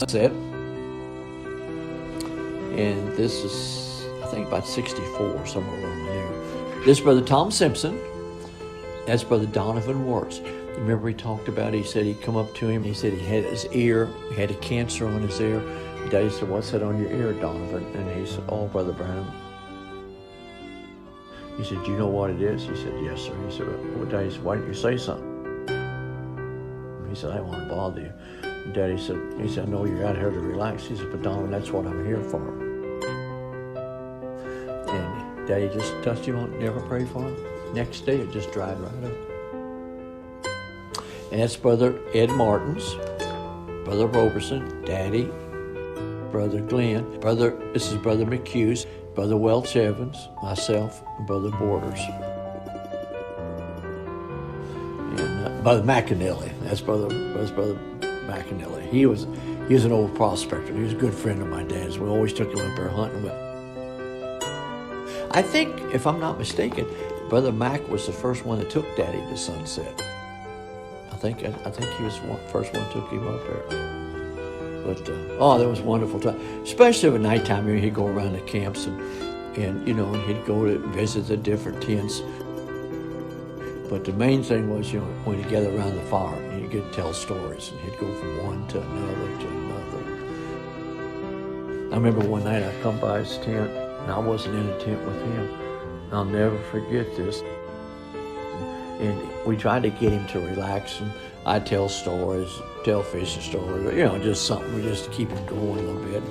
sunset. And this is, I think, about 64, somewhere around there. This is Brother Tom Simpson. That's Brother Donovan Wirtz. You remember he talked about, he said he'd come up to him, he said he had his ear, he had a cancer on his ear. Daddy said, "What's that on your ear, Donovan?" And he said, "Oh, Brother Braham." He said, "Do you know what it is?" He said, "Yes, sir." He said, "Well, Daddy said, why didn't you say something?" He said, "I don't want to bother you." And Daddy said, "I know you're out here to relax." He said, "But Donovan, that's what I'm here for." And Daddy just touched him on, never prayed for him. Next day, it just dried right up. And that's Brother Ed Martins, Brother Roberson, Daddy, Brother Glenn, this is Brother McHughes, Brother Welch Evans, myself, and Brother Borders. And Brother McAnally, that's Brother McAnally. He was an old prospector. He was a good friend of my dad's. We always took him up there hunting with. I think, if I'm not mistaken, Brother Mac was the first one that took Daddy to Sunset. I think he was the first one that took him up there. But that was a wonderful time. Especially at nighttime, he'd go around the camps and he'd go to visit the different tents. But the main thing was, when he'd gather around the fire, he'd get to tell stories, and he'd go from one to another to another. I remember one night I come by his tent, and I wasn't in a tent with him. I'll never forget this. And we tried to get him to relax, and I'd tell stories, tell fishing stories, just something just to keep him going a little bit.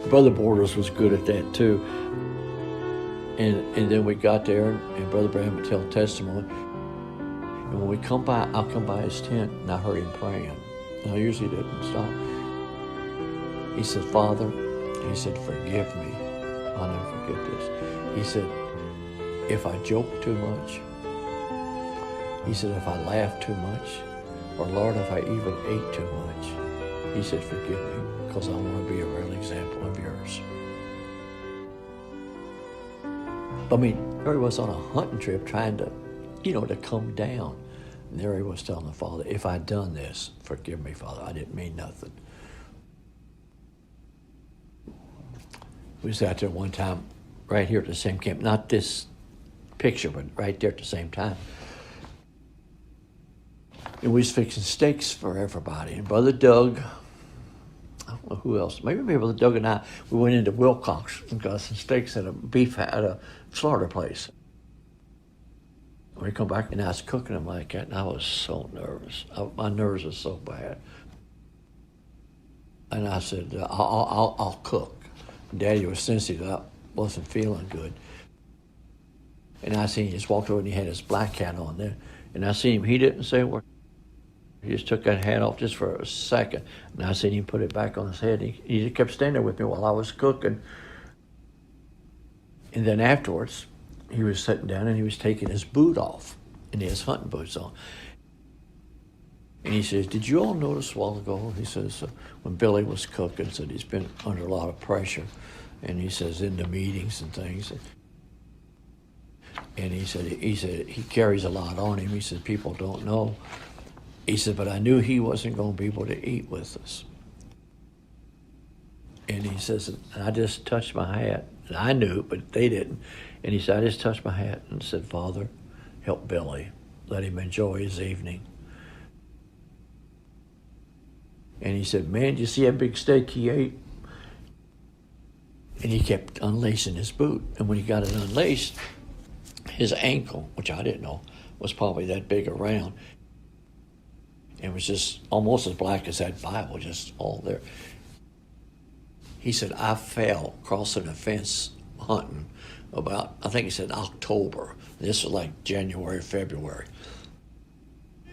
Brother Borders was good at that too. And then we got there, and Brother Braham would tell testimony. And when we come by, I'll come by his tent, and I heard him praying. And I usually didn't stop. He said, "Father," he said, "forgive me." I'll never forget this. He said, "If I joke too much," he said, "if I laugh too much, or Lord, if I even ate too much," he said, "forgive me, because I want to be a real example of yours." I mean, there he was on a hunting trip trying to, to come down. And there he was telling the Father, "If I'd done this, forgive me, Father. I didn't mean nothing." We was out there one time, right here at the same camp. Not this picture, but right there at the same time. And we was fixing steaks for everybody. And Brother Doug, I don't know who else, maybe Brother Doug and I, we went into Wilcox and got some steaks at a slaughter place. When we come back, and I was cooking them like that, and I was so nervous. My nerves were so bad. And I said, I'll cook. Daddy was sensitive. I wasn't feeling good. And I seen he just walked over, and he had his black hat on there. And I seen him, he didn't say a word. He just took that hat off just for a second. And I seen him put it back on his head. He just kept standing there with me while I was cooking. And then afterwards, he was sitting down, and he was taking his boot off, and he has hunting boots on. And he says, "Did you all notice a while ago," he says, when Billy was cooking, said he's been under a lot of pressure. And he says, in the meetings and things. And he said he carries a lot on him. He said, people don't know. He said, but I knew he wasn't going to be able to eat with us. And he says, and I just touched my hat. And I knew, but they didn't. And he said, I just touched my hat and said, "Father, help Billy. Let him enjoy his evening." And he said, "Man, did you see that big steak he ate?" And he kept unlacing his boot. And when he got it unlaced, his ankle, which I didn't know, was probably that big around. It was just almost as black as that Bible, just all there. He said, I fell crossing a fence hunting about, I think he said October. This was like January, February.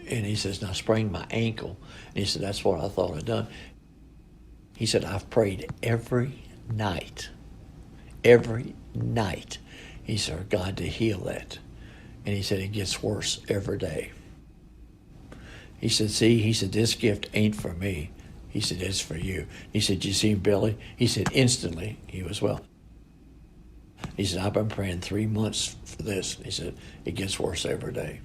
And he says, and I sprained my ankle. And he said, that's what I thought I'd done. He said, I've prayed every night. Every night. He said, for God to heal that. And he said, it gets worse every day. He said, see, he said, this gift ain't for me. He said, it's for you. He said, you see Billy? He said, instantly, he was well. He said, I've been praying 3 months for this. He said, it gets worse every day.